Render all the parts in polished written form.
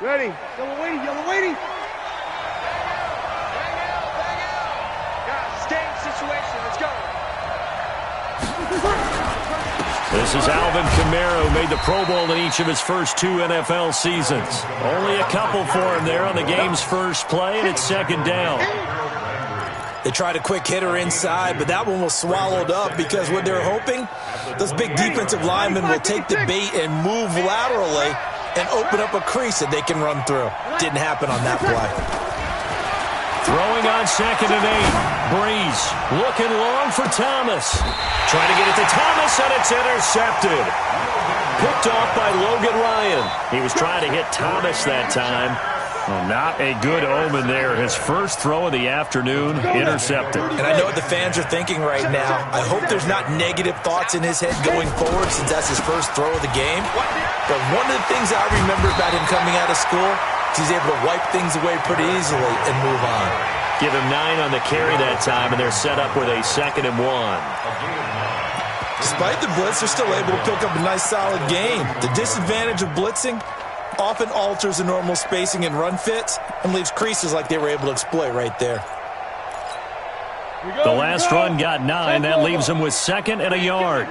Ready. Yellow waiting, yellow waiting. Bang out. Guys, stay in situation. Let's go. This is Alvin Kamara, who made the Pro Bowl in each of his first 2 NFL seasons. Only a couple for him there on the game's first play, and it's second down. They tried a quick hitter inside, but that one was swallowed up because what they're hoping, those big defensive linemen will take the bait and move laterally and open up a crease that they can run through. Didn't happen on that play. Throwing on 2nd and 8. Breeze looking long for Thomas. Trying to get it to Thomas, and it's intercepted. Picked off by Logan Ryan. He was trying to hit Thomas that time. Well, not a good omen there. His first throw of the afternoon, intercepted. And I know what the fans are thinking right now. I hope there's not negative thoughts in his head going forward since that's his first throw of the game. But one of the things I remember about him coming out of school is he's able to wipe things away pretty easily and move on. Give him 9 on the carry that time, and they're set up with a 2nd and 1. Despite the blitz, they're still able to pick up a nice solid game. The disadvantage of blitzing often alters the normal spacing and run fits and leaves creases like they were able to exploit right there. The last run got 9. That leaves them with 2nd and a yard.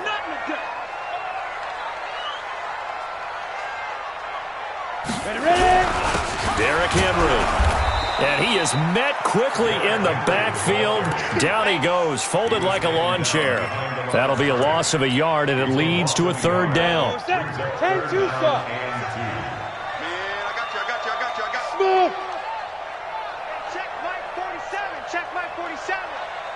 Derrick Henry. And he is met quickly in the backfield. Down he goes, folded like a lawn chair. That'll be a loss of a yard, and it leads to a 3rd down. 10-2 stop. Check Mike 47. Check Mike 47.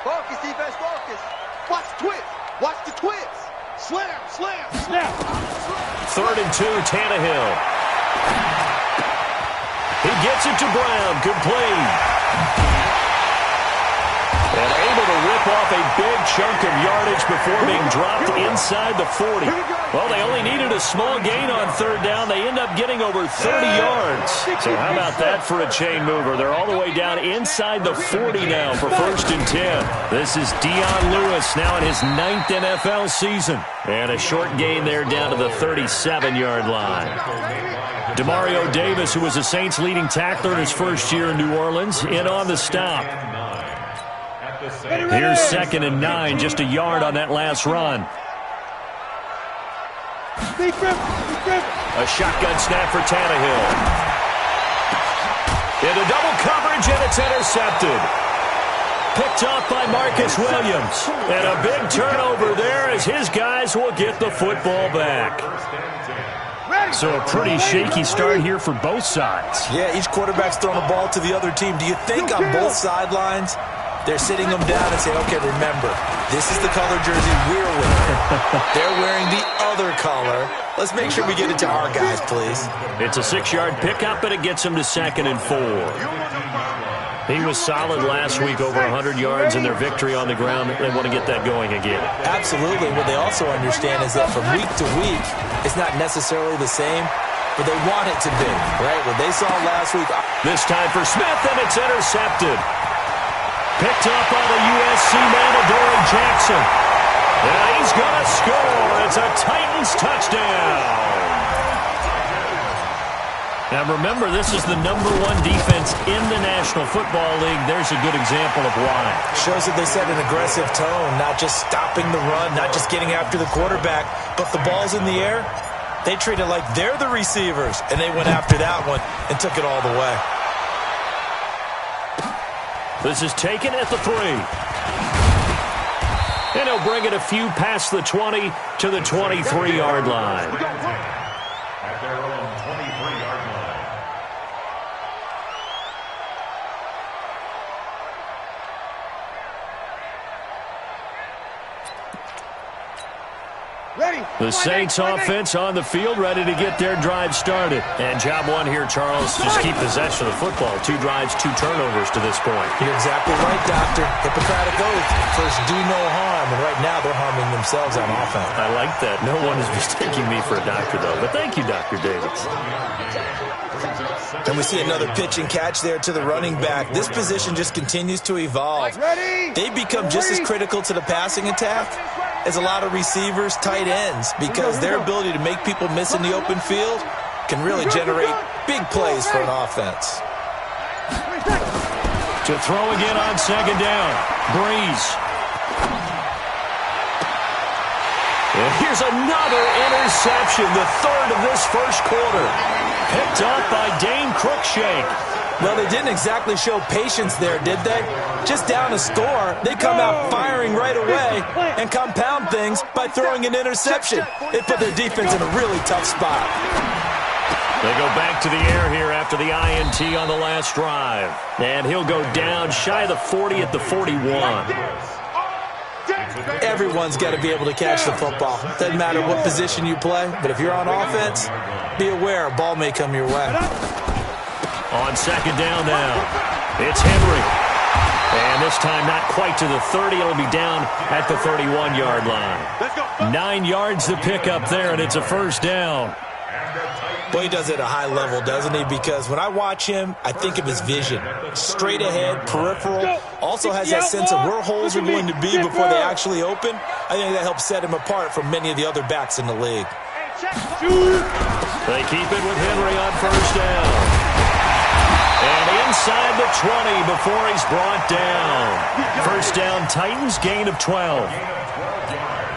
Focus, defense, focus. Watch the twist. Watch the twist. Slam, slam, snap. 3rd and 2, Tannehill. He gets it to Brown, complete. And able to rip off a big chunk of yardage before being dropped inside the 40. Well, they only needed a small gain on 3rd down. They end up getting over 30 yards. So how about that for a chain mover? They're all the way down inside the 40 now for 1st and 10. This is Dion Lewis now in his 9th NFL season. And a short gain there down to the 37-yard line. Demario Davis, who was the Saints' leading tackler in his first year in New Orleans, in on the stop. Here's 2nd and 9, just a yard on that last run. A shotgun snap for Tannehill. Into double coverage, and it's intercepted. Picked off by Marcus Williams. And a big turnover there as his guys will get the football back. So a pretty shaky start here for both sides. Yeah, each quarterback's throwing the ball to the other team. Do you think on both sidelines they're sitting them down and saying, okay, remember, this is the color jersey we're wearing. They're wearing the other color. Let's make sure we get it to our guys, please. It's a 6-yard pickup, and it gets him to 2nd and 4. He was solid last week, over 100 yards in their victory on the ground. They want to get that going again. Absolutely. What they also understand is that from week to week, it's not necessarily the same, but they want it to be, right? What they saw last week. This time for Smith, and it's intercepted. Picked up by the USC man, Adoree Jackson. And he's going to score. It's a Titans touchdown. Now remember, this is the #1 defense in the National Football League. There's a good example of why. Shows that they set an aggressive tone, not just stopping the run, not just getting after the quarterback, but the ball's in the air. They treat it like they're the receivers, and they went after that one and took it all the way. This is taken at the 3. And he'll bring it a few past the 20 to the 23-yard line. At their own 23-yard line. Ready. The Saints offense on the field, ready to get their drive started. And job 1 here, Charles, just keep possession of the football. 2 drives, 2 turnovers to this point. You're exactly right, Doctor. Hippocratic oath. First, do no harm. And right now, they're harming themselves on offense. I like that. No one is mistaking me for a doctor, though. But thank you, Dr. Davis. And we see another pitch and catch there to the running back. This position just continues to evolve. They become just as critical to the passing attack as a lot of receivers, tight ends, because their ability to make people miss in the open field can really generate big plays for an offense. To throw again on second down. Breeze. And here's another interception, the third of this first quarter. Picked up by Dane Cruikshank. Well, they didn't exactly show patience there, did they? Just down a score, they come out firing right away and compound things by throwing an interception. It put their defense in a really tough spot. They go back to the air here after the INT on the last drive. And he'll go down shy of the 40 at the 41. Everyone's got to be able to catch the football. Doesn't matter what position you play, but if you're on offense, be aware a ball may come your way. On second down now, it's Henry. And this time not quite to the 30. It'll be down at the 31-yard line. 9 yards to pick up there, and it's a first down. Boy, he does it at a high level, doesn't he? Because when I watch him, I think of his vision. Straight ahead, peripheral. Also has that sense of where holes are going to be before they actually open. I think that helps set him apart from many of the other backs in the league. They keep it with Henry on first down. And inside the 20 before he's brought down. First down, Titans, gain of 12.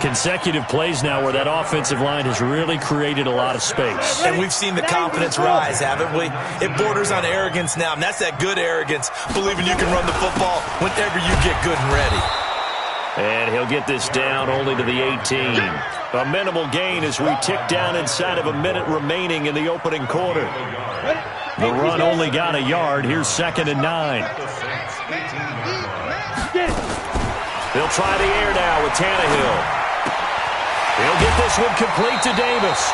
Consecutive plays now where that offensive line has really created a lot of space. And we've seen the confidence rise, haven't we? It borders on arrogance now, and that's that good arrogance, believing you can run the football whenever you get good and ready. And he'll get this down only to the 18. A minimal gain as we tick down inside of a minute remaining in the opening quarter. The run only got a yard. Here's 2nd and 9. They'll try the air now with Tannehill. He'll get this one complete to Davis.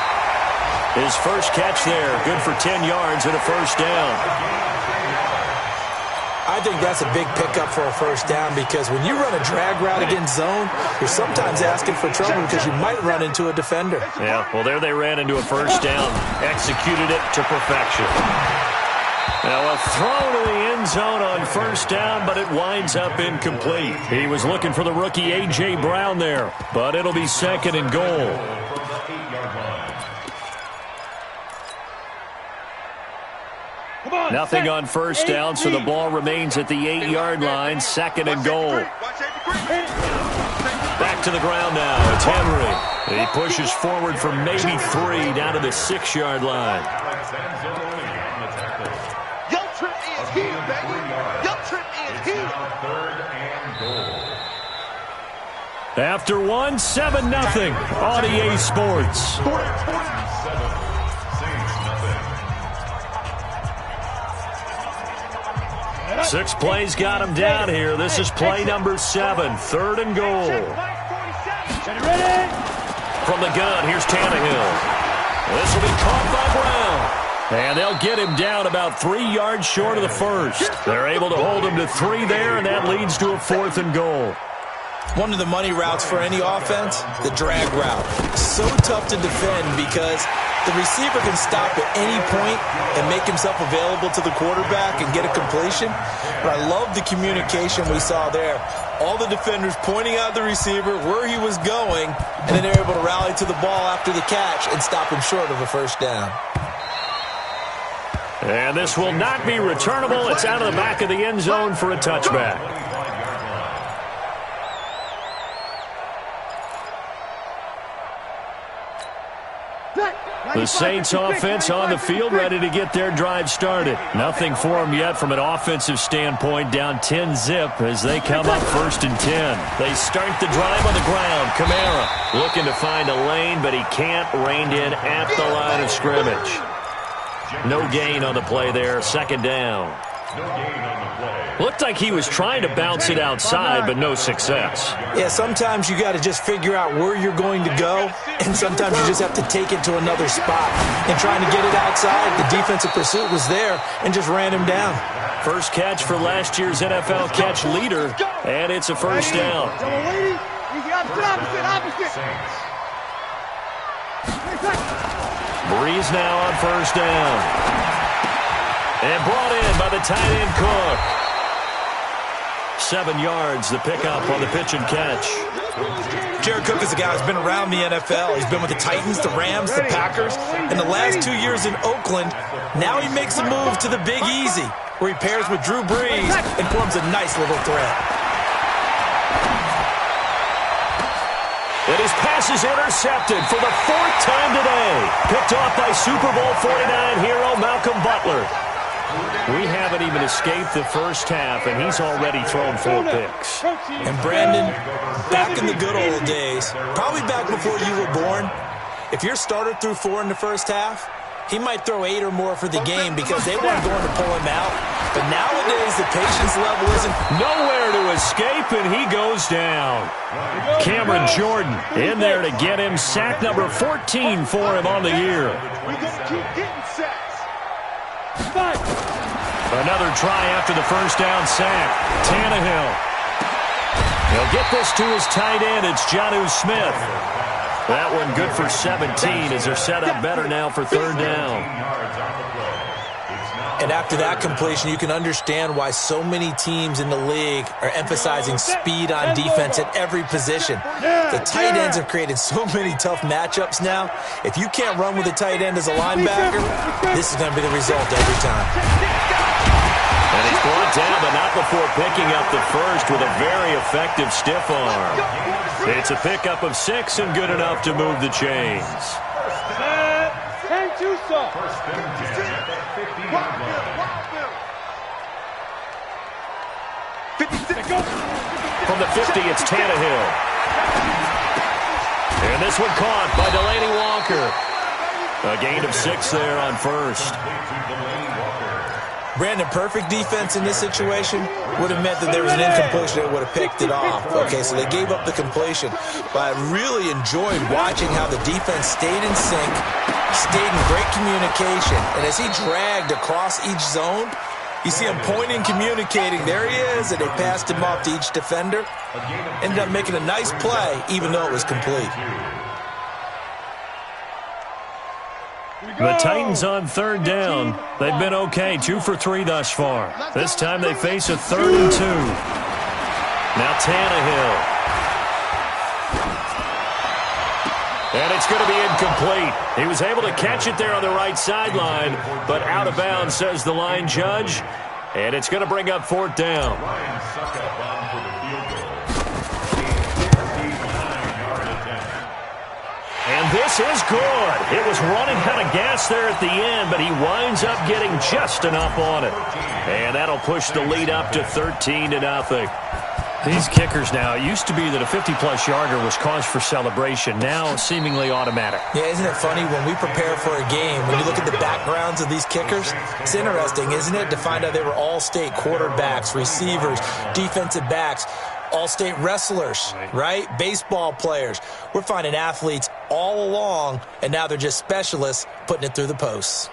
His first catch there, good for 10 yards and a first down. I think that's a big pickup for a first down because when you run a drag route against zone, you're sometimes asking for trouble because you might run into a defender. Yeah, well, there they ran into a first down, executed it to perfection. Now a throw to the end zone on first down, but it winds up incomplete. He was looking for the rookie A.J. Brown there, but it'll be 2nd and goal. Nothing on first down, so the ball remains at the 8-yard line, 2nd and goal. Back to the ground now. It's Henry. He pushes forward for maybe 3 down to the 6-yard line. After 1, 7-0 on EA Sports. 6 plays got him down here. This is play number 7, 3rd and goal. From the gun, here's Tannehill. This will be caught by Brown. And they'll get him down about 3 yards short of the first. They're able to hold him to 3 there, and that leads to a 4th and goal. One of the money routes for any offense, the drag route. So tough to defend because the receiver can stop at any point and make himself available to the quarterback and get a completion. But I love the communication we saw there. All the defenders pointing out the receiver, where he was going, and then they're able to rally to the ball after the catch and stop him short of a first down. And this will not be returnable. It's out of the back of the end zone for a touchback. The Saints offense on the field, ready to get their drive started. Nothing for them yet from an offensive standpoint, down 10-zip as they come up 1st and 10. They start the drive on the ground. Kamara looking to find a lane, but he can't. Reined in at the line of scrimmage. No gain on the play there, 2nd down. Looked like he was trying to bounce it outside, but no success. Yeah, sometimes you got to just figure out where you're going to go, and sometimes you just have to take it to another spot. And trying to get it outside, the defensive pursuit was there and just ran him down. First catch for last year's NFL catch leader, and it's a first down. Breeze now on first down. And brought in by the tight end Cook. 7 yards, the pickup on the pitch and catch. Jared Cook is a guy who's been around the NFL. He's been with the Titans, the Rams, the Packers. In the last 2 years in Oakland, now he makes a move to the Big Easy, where he pairs with Drew Brees and forms a nice little threat. And his pass is intercepted for the 4th time today. Picked off by Super Bowl 49 hero Malcolm Butler. We haven't even escaped the first half, and he's already thrown 4 picks. And Brandon, back in the good old days, probably back before you were born, if your starter threw 4 in the first half, he might throw 8 or more for the game because they weren't going to pull him out. But nowadays, the patience level isn't nowhere to escape, and he goes down. Cameron Jordan in there to get him. Sack number 14 for him on the year. We're going to keep getting sacks. Another try after the first down sack. Tannehill. He'll get this to his tight end. It's Jonnu Smith. That one good for 17 as they're set up better now for 3rd down. And after that completion, you can understand why so many teams in the league are emphasizing speed on defense at every position. The tight ends have created so many tough matchups now. If you can't run with a tight end as a linebacker, this is going to be the result every time. And he's brought down, but not before picking up the first with a very effective stiff arm. It's a pickup of 6 and good enough to move the chains. From the 50, it's Tannehill. And this one caught by Delaney Walker. A gain of 6 there on first. Brandon, perfect defense in this situation would have meant that there was an incompletion that would have picked it off. Okay, so they gave up the completion. But I really enjoyed watching how the defense stayed in sync, stayed in great communication. And as he dragged across each zone, you see him pointing, communicating. There he is, and they passed him off to each defender. Ended up making a nice play, even though it was complete. The Titans on 3rd down. They've been okay, 2 for 3 thus far. This time they face a 3rd and 2. Now Tannehill. And it's going to be incomplete. He was able to catch it there on the right sideline, but out of bounds, says the line judge. And it's going to bring up 4th down. And this is good. It was running out of gas there at the end, but he winds up getting just enough on it. And that'll push the lead up to 13-0. These kickers now, it used to be that a 50-plus yarder was cause for celebration. Now seemingly automatic. Yeah, isn't it funny when we prepare for a game, when you look at the backgrounds of these kickers, it's interesting, isn't it, to find out they were all-state quarterbacks, receivers, defensive backs, all-state wrestlers, right? Baseball players. We're finding athletes all along, and now they're just specialists putting it through the posts.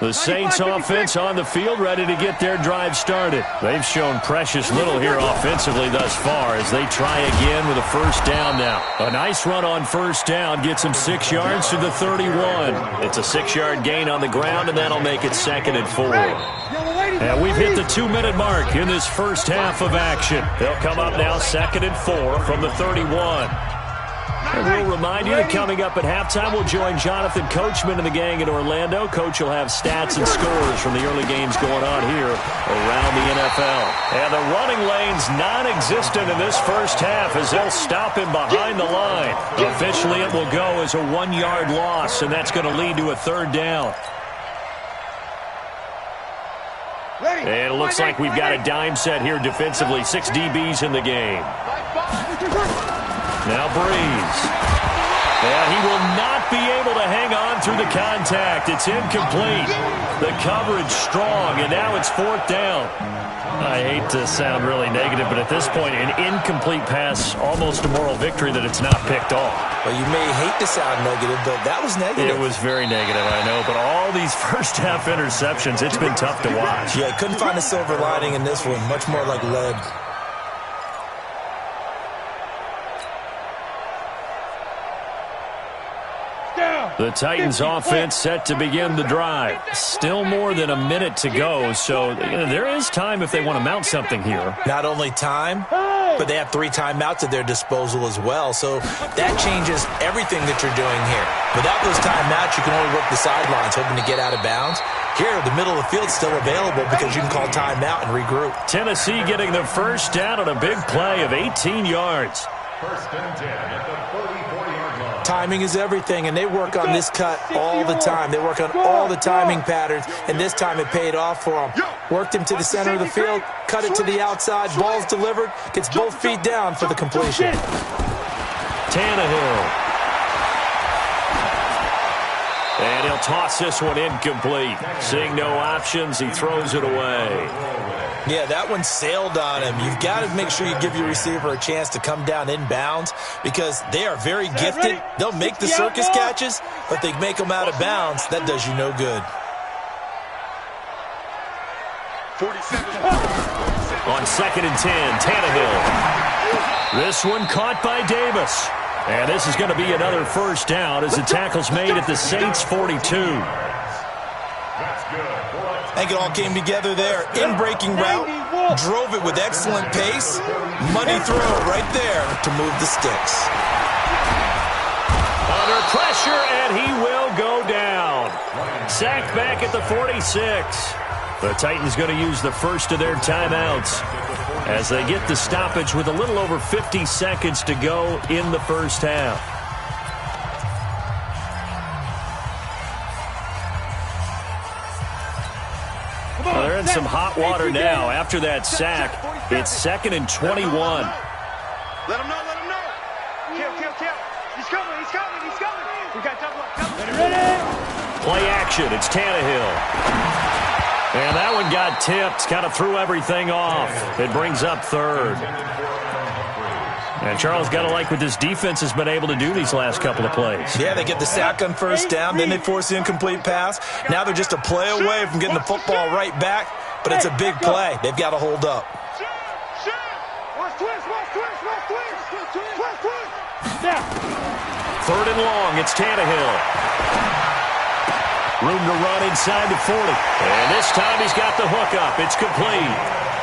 The Saints offense on the field, ready to get their drive started. They've shown precious little here offensively thus far as they try again with a 1st down now. A nice run on 1st down gets them 6 yards to the 31. It's a 6-yard gain on the ground, and that'll make it 2nd and 4. And we've hit the 2-minute mark in this first half of action. They'll come up now 2nd and 4 from the 31. And we'll remind you that coming up at halftime, we'll join Jonathan Coachman and the gang in Orlando. Coach will have stats and scores from the early games going on here around the NFL. And the running lane's non-existent in this first half as they'll stop him behind the line. Officially, it will go as a 1-yard loss, and that's going to lead to a 3rd down. And it looks like we've got a dime set here defensively. 6 DBs in the game. Now Brees. And he will not be able to hang on through the contact. It's incomplete. The coverage strong, and now it's 4th down. I hate to sound really negative, but at this point, an incomplete pass, almost a moral victory that it's not picked off. Well, you may hate to sound negative, but that was negative. It was very negative, I know, but all these first-half interceptions, it's been tough to watch. Yeah, couldn't find a silver lining in this one. Much more like lead. The Titans offense set to begin the drive. Still more than a minute to go, so there is time if they want to mount something here. Not only time, but they have 3 timeouts at their disposal as well, so that changes everything that you're doing here. Without those timeouts, you can only work the sidelines, hoping to get out of bounds. Here, the middle of the field is still available because you can call timeout and regroup. Tennessee getting the first down on a big play of 18 yards. First and 10 at the 34-yard line. Timing is everything, and they work on this cut all the time. They work on all the timing patterns, and this time it paid off for them. Worked him to the center of the field, cut it to the outside, ball's delivered, gets both feet down for the completion. Tannehill. And he'll toss this one incomplete. Seeing no options, he throws it away. Yeah, that one sailed on him. You've got to make sure you give your receiver a chance to come down inbounds because they are very gifted. They'll make the circus catches, but they make them out of bounds. That does you no good. 47. On 2nd and 10, Tannehill. This one caught by Davis. And this is going to be another first down as the tackle's made at the Saints' 42. That's good. I think it all came together there. In-breaking route, drove it with excellent pace. Money throw right there to move the sticks. Under pressure, and he will go down. Sacked back at the 46. The Titans going to use the first of their timeouts as they get the stoppage with a little over 50 seconds to go in the first half. Well, they're in some hot water now. After that sack, it's 2nd and 21. Let him know, let him know. Kill. He's coming. We got double. Play action, it's Tannehill. And that one got tipped, kind of threw everything off. It brings up 3rd. And Charles, got to like what this defense has been able to do these last couple of plays. Yeah, they get the sack on first down, then they force the incomplete pass. Now they're just a play away from getting the football right back, but it's a big play. They've got to hold up. Watch twist. 3rd and long, it's Tannehill. Room to run inside the 40. And this time he's got the hook up. It's complete.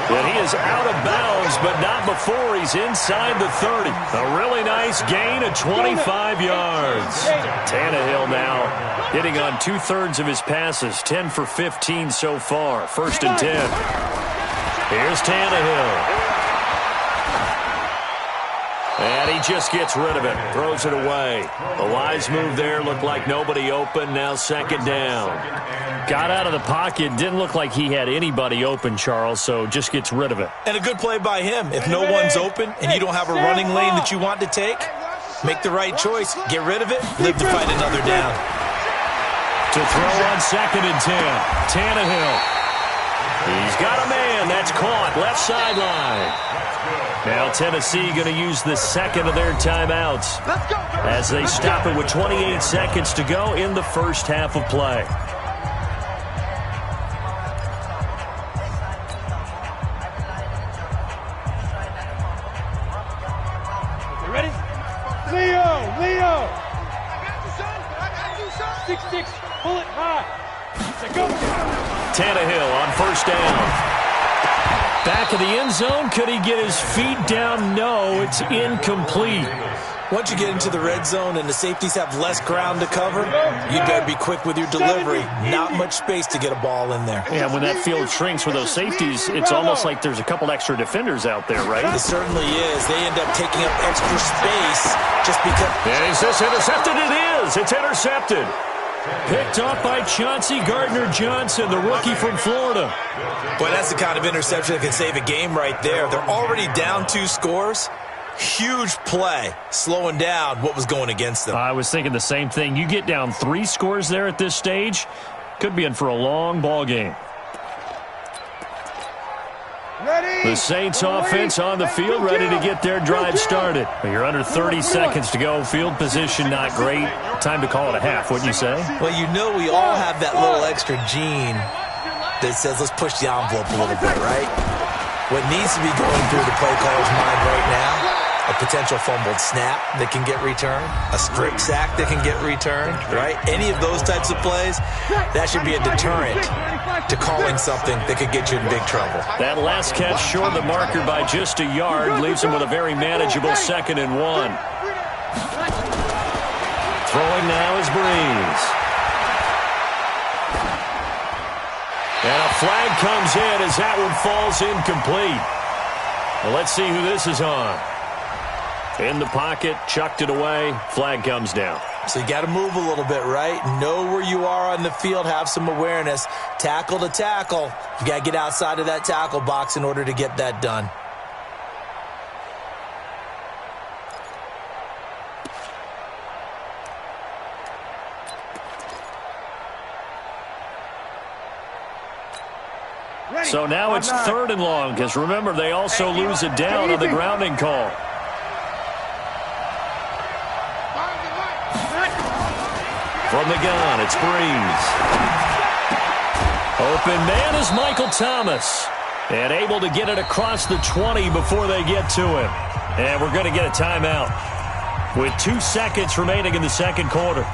And he is out of bounds, but not before he's inside the 30. A really nice gain of 25 yards. Tannehill now hitting on 2/3 of his passes. 10 for 15 so far. 1st and 10. Here's Tannehill. And he just gets rid of it. Throws it away. A wise move there. Looked like nobody open. Now 2nd down. Got out of the pocket. Didn't look like he had anybody open, Charles, so just gets rid of it. And a good play by him. If no one's open and you don't have a running lane that you want to take, make the right choice. Get rid of it. Live to fight another down. To throw on 2nd and 10. Tannehill. He's got a man. That's caught. Left sideline. Now Tennessee going to use the 2nd of their timeouts as they stop it with 28 seconds to go in the first half of play. You ready? Leo! I got you, son. 6-6, pull it high. Go. Tannehill on 1st down. Back of the end zone. Could he get his feet down? No, it's incomplete. Once you get into the red zone and the safeties have less ground to cover, you better be quick with your delivery. Not much space to get a ball in there. Yeah, when that field shrinks with those safeties, it's almost like there's a couple extra defenders out there, right? It certainly is. They end up taking up extra space just because. Is this intercepted? It is. It's intercepted. Picked up by Chauncey Gardner-Johnson, the rookie from Florida. Boy, that's the kind of interception that can save a game right there. They're already down 2 scores. Huge play, slowing down what was going against them. I was thinking the same thing. You get down 3 scores there at this stage, could be in for a long ball game. The Saints offense on the field, ready to get their drive started. You're under 30 seconds to go. Field position not great. Time to call it a half, wouldn't you say? Well, you know we all have that little extra gene that says let's push the envelope a little bit, right? What needs to be going through the play caller's mind right now a potential fumbled snap that can get returned, a strip sack that can get returned, right? Any of those types of plays, that should be a deterrent to calling something that could get you in big trouble. That last catch short of the marker by just a yard leaves him with a very manageable 2nd and 1. Throwing now is Breeze. And a flag comes in as that one falls incomplete. Well, let's see who this is on. In the pocket, chucked it away, flag comes down. So you got to move a little bit, right? Know where you are on the field, have some awareness. Tackle to tackle. You got to get outside of that tackle box in order to get that done. So now it's 3rd and long, because remember, they also lose it down on the grounding call. From the gun, it's Breeze. Open man is Michael Thomas. And able to get it across the 20 before they get to him. And we're going to get a timeout with 2 seconds remaining in the 2nd quarter.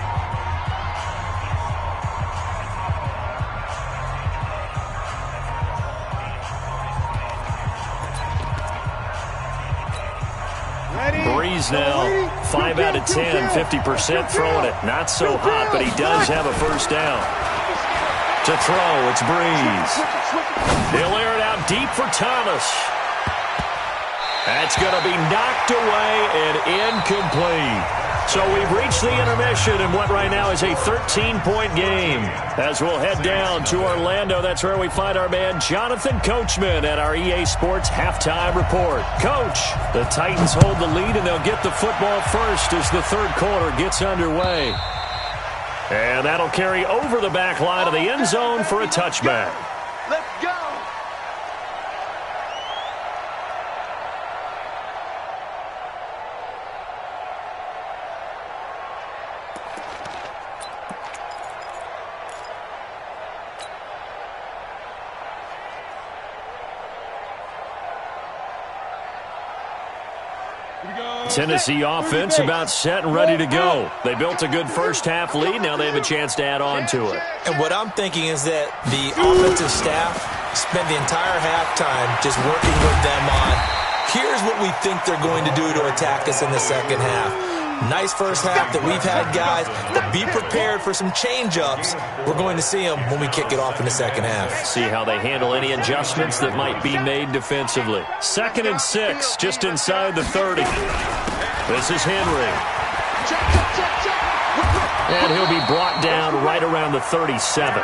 Breeze now, 5 out of 10, 50% throwing it. Not so hot, but he does have a first down. To throw, it's Breeze. He'll air it out deep for Thomas. That's going to be knocked away and incomplete. So we've reached the intermission in what right now is a 13-point game. As we'll head down to Orlando, that's where we find our man Jonathan Coachman at our EA Sports Halftime Report. Coach, the Titans hold the lead, and they'll get the football first as the 3rd quarter gets underway. And that'll carry over the back line of the end zone for a touchback. Let's go. Tennessee offense about set and ready to go. They built a good first-half lead. Now they have a chance to add on to it. And what I'm thinking is that the offensive staff spent the entire halftime just working with them on, here's what we think they're going to do to attack us in the 2nd half. Nice first half that we've had, guys, but be prepared for some change-ups. We're going to see them when we kick it off in the 2nd half. See how they handle any adjustments that might be made defensively. 2nd and 6, just inside the 30. This is Henry. And he'll be brought down right around the 37.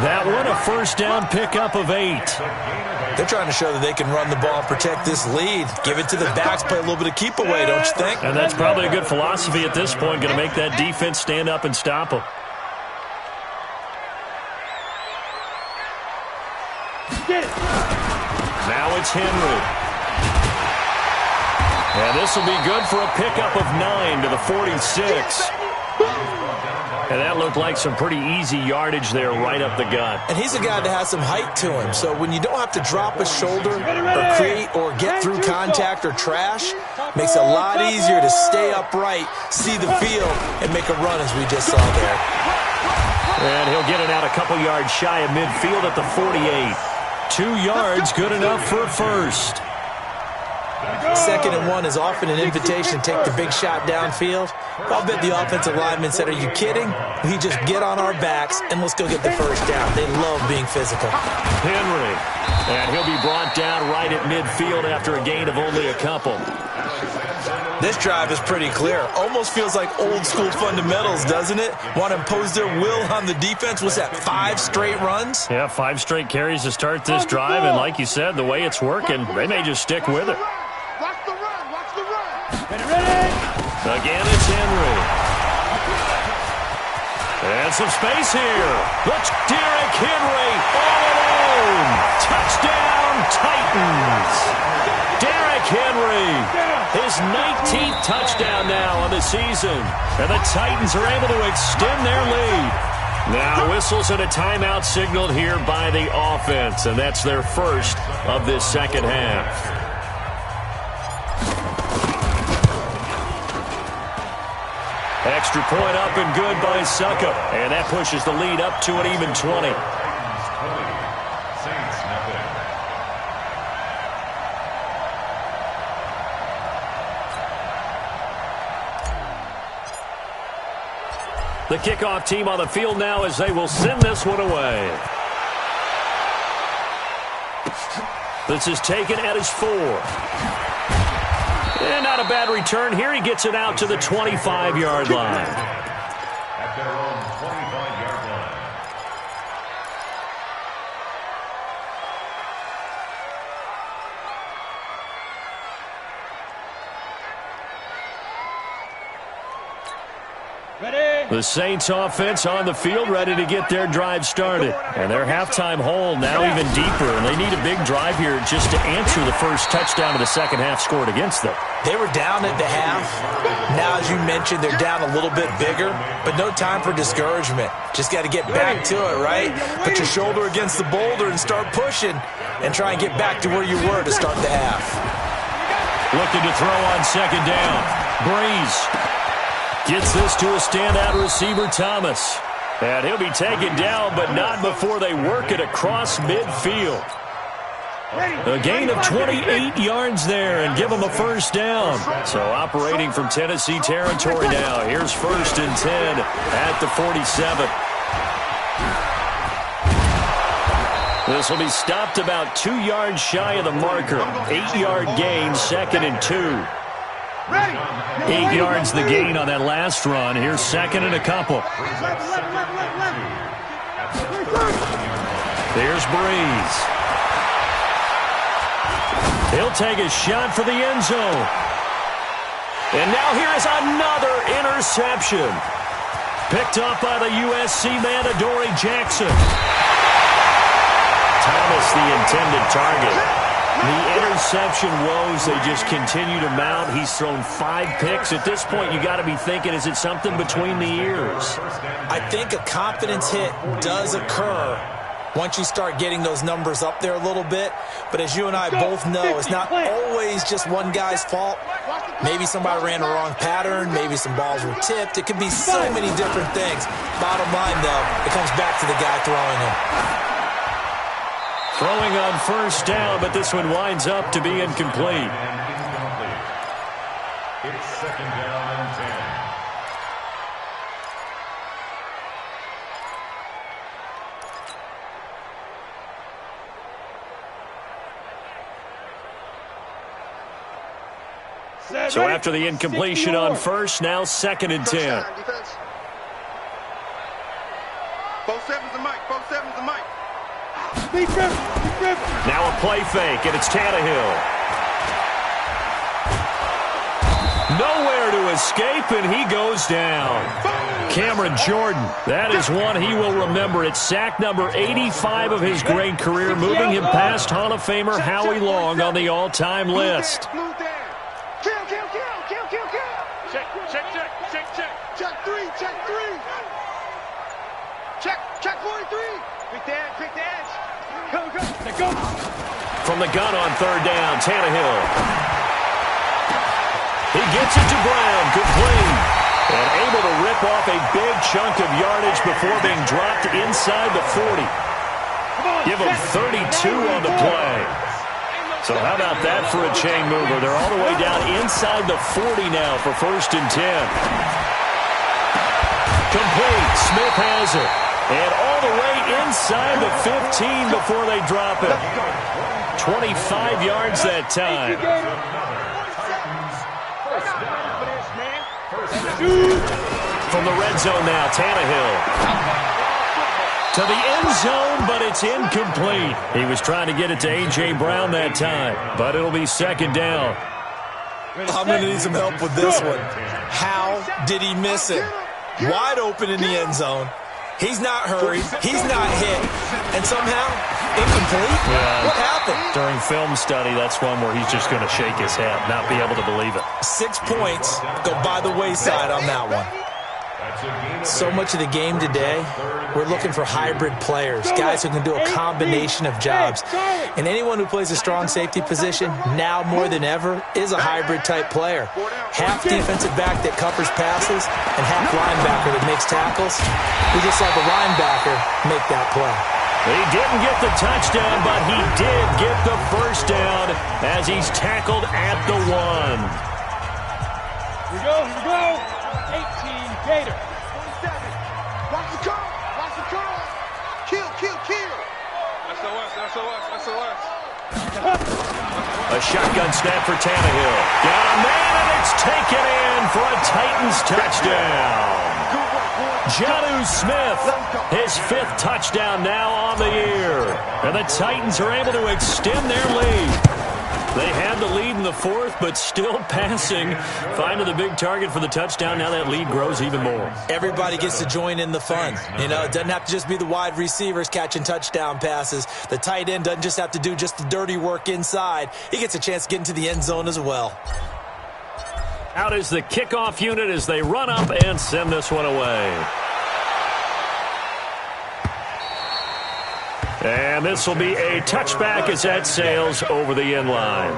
That one, a first down pickup of 8. They're trying to show that they can run the ball and protect this lead. Give it to the backs, play a little bit of keep away, don't you think? And that's probably a good philosophy at this point, going to make that defense stand up and stop them. Now it's Henry. And this will be good for a pickup of 9 to the 46. And that looked like some pretty easy yardage there right up the gut. And he's a guy that has some height to him. So when you don't have to drop a shoulder or create or get through contact or trash, makes it a lot easier to stay upright, see the field, and make a run as we just saw there. And he'll get it out a couple yards shy of midfield at the 48. 2 yards, good enough for a first. 2nd and 1 is often an invitation to take the big shot downfield. I'll bet the offensive lineman said, are you kidding? We just get on our backs and let's go get the first down. They love being physical. Henry. And he'll be brought down right at midfield after a gain of only a couple. This drive is pretty clear. Almost feels like old school fundamentals, doesn't it? Want to impose their will on the defense. Was that 5 straight runs? Yeah, 5 straight carries to start this drive. And like you said, the way it's working, they may just stick with it. Watch the run. Watch the run. Ready. Again, it's Henry. And some space here. Let's Derrick Henry all alone. Touchdown, Titans. Derrick Henry, his 19th touchdown now on the season. And the Titans are able to extend their lead. Now whistles and a timeout signaled here by the offense. And that's their first of this 2nd half. Extra point up and good by Suckup. And that pushes the lead up to an even 20. Saints nothing. The kickoff team on the field now as they will send this one away. This is taken at his 4. And not a bad return here. He gets it out to the 25-yard line. At their own 25-yard line. The Saints offense on the field ready to get their drive started. And their halftime hole now even deeper. And they need a big drive here just to answer the first touchdown of the second half scored against them. They were down at the half. Now, as you mentioned, they're down a little bit bigger. But no time for discouragement. Just got to get back to it, right? Put your shoulder against the boulder and start pushing. And try and get back to where you were to start the half. Looking to throw on second down. Breeze gets this to a standout receiver, Thomas. And he'll be taken down, but not before they work it across midfield. A gain of 28 yards there and give them a first down. So operating from Tennessee territory now. Here's 1st and 10 at the 47. This will be stopped about 2 yards shy of the marker. 8-yard gain, 2nd and 2. 8 yards the gain on that last run. Here's 2nd and a couple. There's Breeze. He'll take a shot for the end zone. And now here is another interception. Picked up by the USC man, Adoree Jackson. Thomas, the intended target. The interception woes, they just continue to mount. He's thrown 5 picks. At this point, you got to be thinking, is it something between the ears? I think a confidence hit does occur once you start getting those numbers up there a little bit. But as you and I both know, it's not always just one guy's fault. Maybe somebody ran the wrong pattern. Maybe some balls were tipped. It could be so many different things. Bottom line, though, it comes back to the guy throwing them. Throwing on first down, but this one winds up to be incomplete. It's 2nd down and 10. So after the incompletion on first, now 2nd and 10. Both sevens and Mike. Both sevens and Mike. Now a play fake, and it's Tannehill. Nowhere to escape, and he goes down. Cameron Jordan, that is one he will remember. It's sack number 85 of his great career, moving him past Hall of Famer Howie Long on the all-time list. Check 43. Big dance. Go. From the gun on 3rd down, Tannehill. He gets it to Brown, complete. And able to rip off a big chunk of yardage before being dropped inside the 40. Give him 32 on the play. So how about that for a chain mover? They're all the way down inside the 40 now for 1st and 10. Complete. Smith has it. And all the way inside the 15 before they drop it. 25 yards that time. From the red zone now, Tannehill. To the end zone, but it's incomplete. He was trying to get it to A.J. Brown that time, but it'll be 2nd down. I'm going to need some help with this one. How did he miss it? Wide open in the end zone. He's not hurried. He's not hit. And somehow, incomplete? Yeah. What happened? During film study, that's one where he's just going to shake his head, not be able to believe it. 6 points go by the wayside on that one. So much of the game today, we're looking for hybrid players, guys who can do a combination of jobs. And anyone who plays a strong safety position, now more than ever, is a hybrid-type player. Half defensive back that covers passes and half linebacker that makes tackles. We just saw the linebacker make that play. He didn't get the touchdown, but he did get the first down as he's tackled at the 1. Here we go. 18 Gator. 27. Watch the curl. Watch the curl. Kill. SOS. A shotgun snap for Tannehill. Got a man, and it's taken in for a Titans touchdown. Jonnu Smith, his 5th touchdown now on the year. And the Titans are able to extend their lead. They had the lead in the 4th, but still passing. Finding the big target for the touchdown. Now that lead grows even more. Everybody gets to join in the fun. You know, it doesn't have to just be the wide receivers catching touchdown passes. The tight end doesn't just have to do just the dirty work inside. He gets a chance to get into the end zone as well. Out is the kickoff unit as they run up and send this one away. And this will be a touchback as that sails over the end line.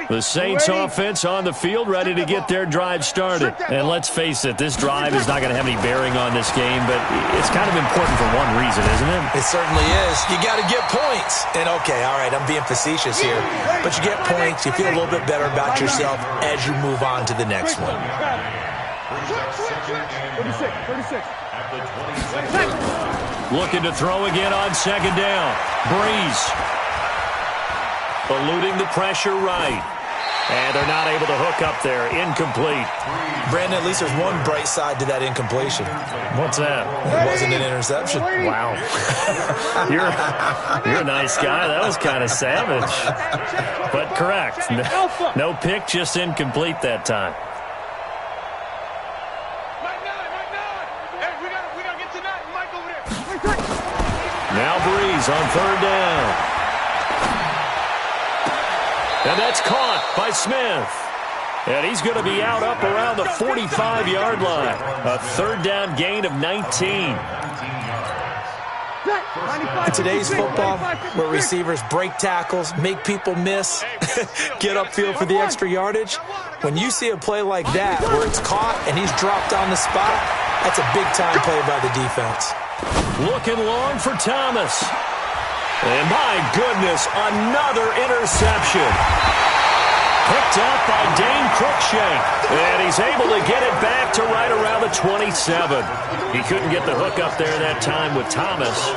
The Saints offense on the field, ready to get their drive started. And let's face it, this drive is not going to have any bearing on this game, but it's kind of important for one reason, isn't it? It certainly is. You got to get points. And okay, all right, I'm being facetious here, but you get points, you feel a little bit better about yourself as you move on to the next one. 36. Looking to throw again on 2nd down. Breeze. Eluding the pressure right. And they're not able to hook up there. Incomplete. Brandon, at least there's one bright side to that incompletion. What's that? It wasn't an interception. Wow. You're a nice guy. That was kind of savage. But correct. No pick, just incomplete that time. Now Breeze on 3rd down. And that's caught by Smith. And he's going to be out up around the 45-yard line. A 3rd down gain of 19. In today's football, where receivers break tackles, make people miss, get upfield for the extra yardage, when you see a play like that where it's caught and he's dropped on the spot, that's a big-time play by the defense. Looking long for Thomas. And my goodness, another interception. Picked up by Dane Cruikshank. And he's able to get it back to right around the 27. He couldn't get the hook up there that time with Thomas.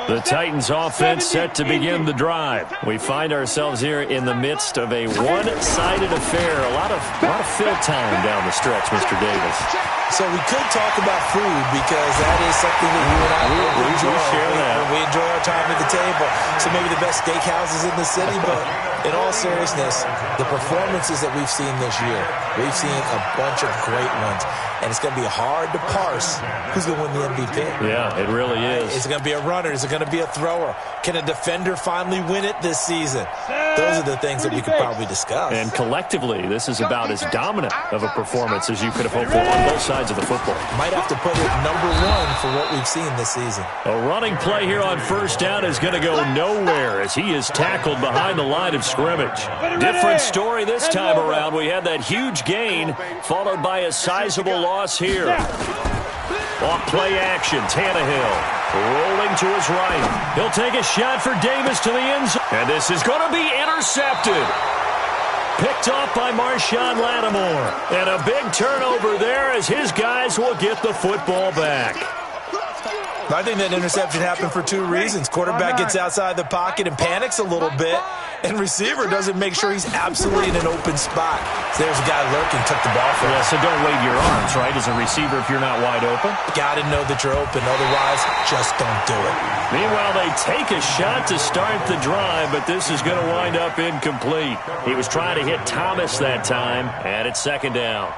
The Titans offense set to begin the drive. We find ourselves here in the midst of a one-sided affair. A lot of fill time down the stretch, Mr. Davis. So we could talk about food because that is something that you and I enjoy. Share that. We enjoy our time at the table. So maybe the best steakhouses in the city, but in all seriousness, the performances that we've seen this year, we've seen a bunch of great ones. And it's going to be hard to parse who's going to win the MVP. Yeah, it really is. Is it going to be a runner? Is it going to be a thrower? Can a defender finally win it this season? Those are the things that we could probably discuss. And collectively, this is about as dominant of a performance as you could have hoped for on both sides of the football. Might have to put it #1 for what we've seen this season. A running play here on 1st down is going to go nowhere as he is tackled behind the line of scrimmage. Different story this time around. We had that huge gain followed by a sizable loss here. Off play action, Tannehill rolling to his right. He'll take a shot for Davis to the end zone. And this is going to be intercepted. Picked off by Marshawn Lattimore. And a big turnover there as his guys will get the football back. I think that interception happened for two reasons. Quarterback gets outside the pocket and panics a little bit, and receiver doesn't make sure he's absolutely in an open spot. So there's a guy lurking, took the ball from him. Yeah, so don't wave your arms, right, as a receiver if you're not wide open. Got to know that you're open. Otherwise, just don't do it. Meanwhile, they take a shot to start the drive, but this is going to wind up incomplete. He was trying to hit Thomas that time, and it's second down.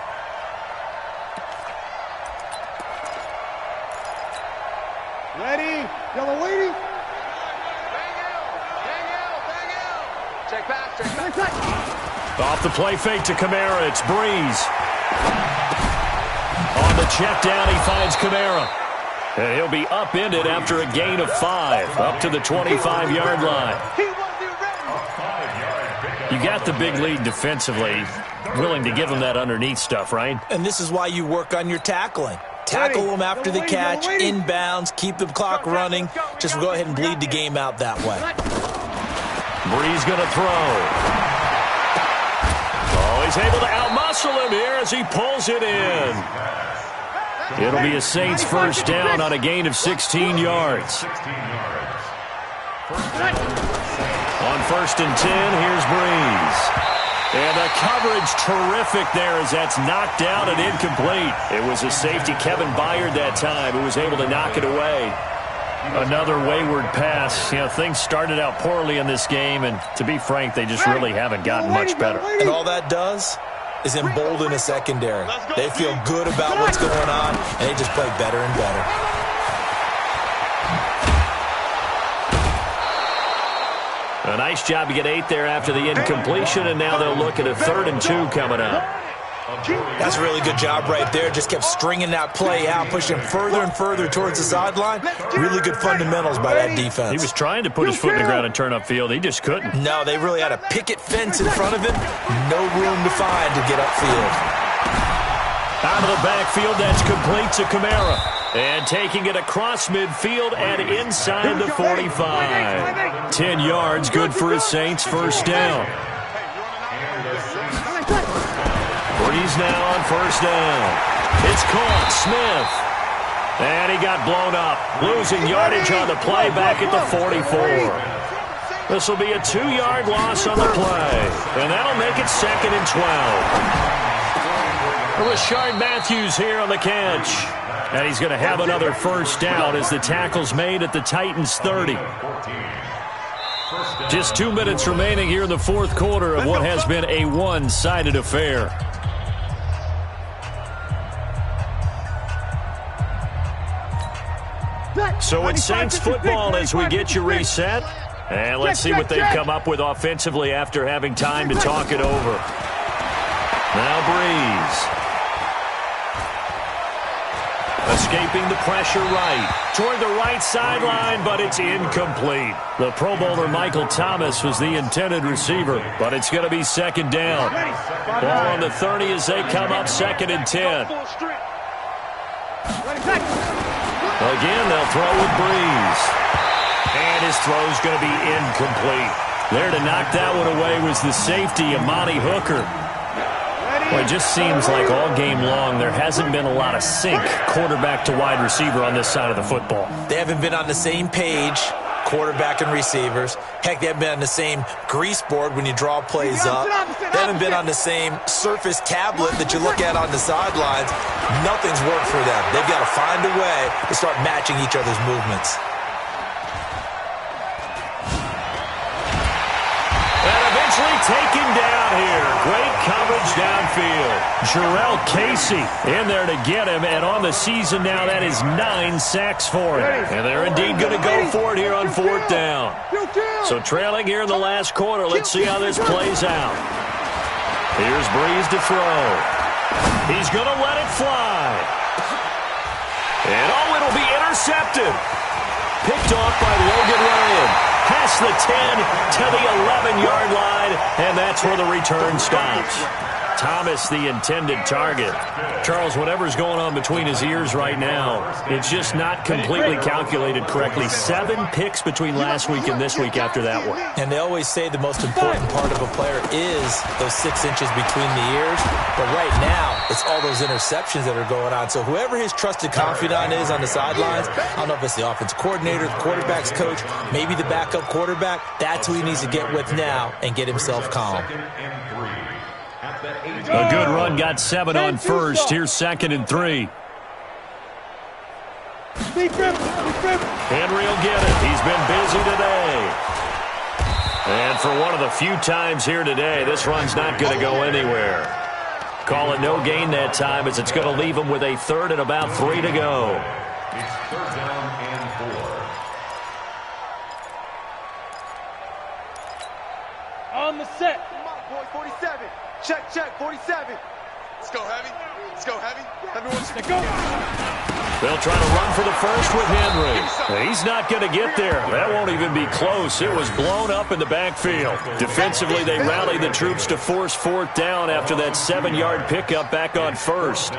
Ready? Yellow waiting. Check back, check back. Off the play fake to Kamara, it's Breeze. On the check down, he finds Kamara. And he'll be upended after a gain of 5, up to the 25-yard line. You got the big lead defensively, willing to give him that underneath stuff, right? And this is why you work on your tackling. Tackle them after the catch, inbounds, keep the clock running. Just go ahead and bleed the game out that way. Breeze going to throw. Oh, he's able to outmuscle him here as he pulls it in. It'll be a Saints first down on a gain of 16 yards. On first and 10, here's Breeze. And the coverage terrific there as that's knocked down and incomplete. It was a safety, Kevin Byard, that time, who was able to knock it away. Another wayward pass. You know, things started out poorly in this game, and to be frank, they just really haven't gotten much better. And all that does is embolden a secondary. They feel good about what's going on, and they just play better and better. A nice job to get 8 there after the incompletion, and now they'll look at a 3rd and 2 coming up. That's a really good job right there. Just kept stringing that play out, pushing further and further towards the sideline. Really good fundamentals by that defense. He was trying to put his foot in the ground and turn upfield. He just couldn't. No, they really had a picket fence in front of him. No room to find to get upfield. Out of the backfield, that's complete to Kamara. And taking it across midfield and inside the 45. 10 yards, good for a Saints first down. Breeze now on first down. It's caught, Smith. And he got blown up. Losing yardage on the play back at the 44. This will be a 2-yard loss on the play. And that'll make it 2nd and 12. Rashard Matthews here on the catch. And he's going to have another first down as the tackle's made at the Titans' 30. Just 2 minutes remaining here in the fourth quarter of what has been a one-sided affair. So it's Saints football as we get you reset. And let's see what they've come up with offensively after having time to talk it over. Now Breeze. Escaping the pressure right. Toward the right sideline, but it's incomplete. The Pro Bowler Michael Thomas was the intended receiver, but it's going to be 2nd down. Ball on the 30 as they come up 2nd and 10. Again, they'll throw with Breeze. And his throw's going to be incomplete. There to knock that one away was the safety, Amani Hooker. Well, it just seems like all game long there hasn't been a lot of sync quarterback to wide receiver on this side of the football. They haven't been on the same page, quarterback and receivers. Heck, they haven't been on the same grease board when you draw plays up. They haven't been on the same Surface tablet that you look at on the sidelines. Nothing's worked for them. They've got to find a way to start matching each other's movements. Taken down here. Great coverage downfield. Jarrell Casey in there to get him, and on the season now, that is 9 sacks for him. And they're indeed going to go for it here on 4th down. So trailing here in the last quarter. Let's see how this plays out. Here's Breeze to throw. He's going to let it fly. And oh, it'll be intercepted. Picked off by Logan Ryan. Past the 10 to the 11-yard line, and that's where the return stops. Thomas the intended target. Charles, whatever's going on between his ears right now, it's just not completely calculated correctly. 7 picks between last week and this week after that one. And they always say the most important part of a player is those 6 inches between the ears. But right now, it's all those interceptions that are going on. So whoever his trusted confidant is on the sidelines, I don't know if it's the offensive coordinator, the quarterback's coach, maybe the backup quarterback, that's who he needs to get with now and get himself calm. A good run, got 7 on first. Here's 2nd and 3. Henry will get it. He's been busy today. And for one of the few times here today, this run's not going to go anywhere. Call it no gain that time, as it's going to leave him with a 3rd and about 3 to go. It's 3rd down and 4. On the set. Come on, boy, 47. Check, 47. Let's go heavy. Let's go heavy. Everyone, Go. They'll try to run for the first with Henry. He's not going to get there. That won't even be close. It was blown up in the backfield. Defensively, they rallied the troops to force 4th down after that 7-yard pickup back on first.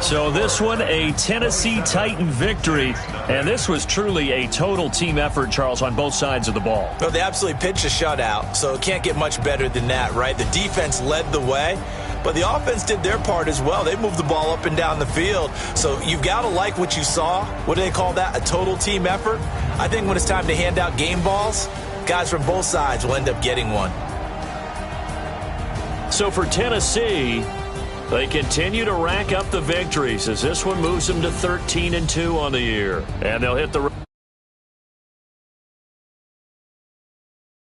So this one, a Tennessee Titan victory. And this was truly a total team effort, Charles, on both sides of the ball. Well, they absolutely pitched a shutout, so it can't get much better than that, right? The defense led the way, but the offense did their part as well. They moved the ball up and down the field. So you've got to like what you saw. What do they call that? A total team effort? I think when it's time to hand out game balls, guys from both sides will end up getting one. So for Tennessee, they continue to rack up the victories as this one moves them to 13-2 on the year. And they'll hit the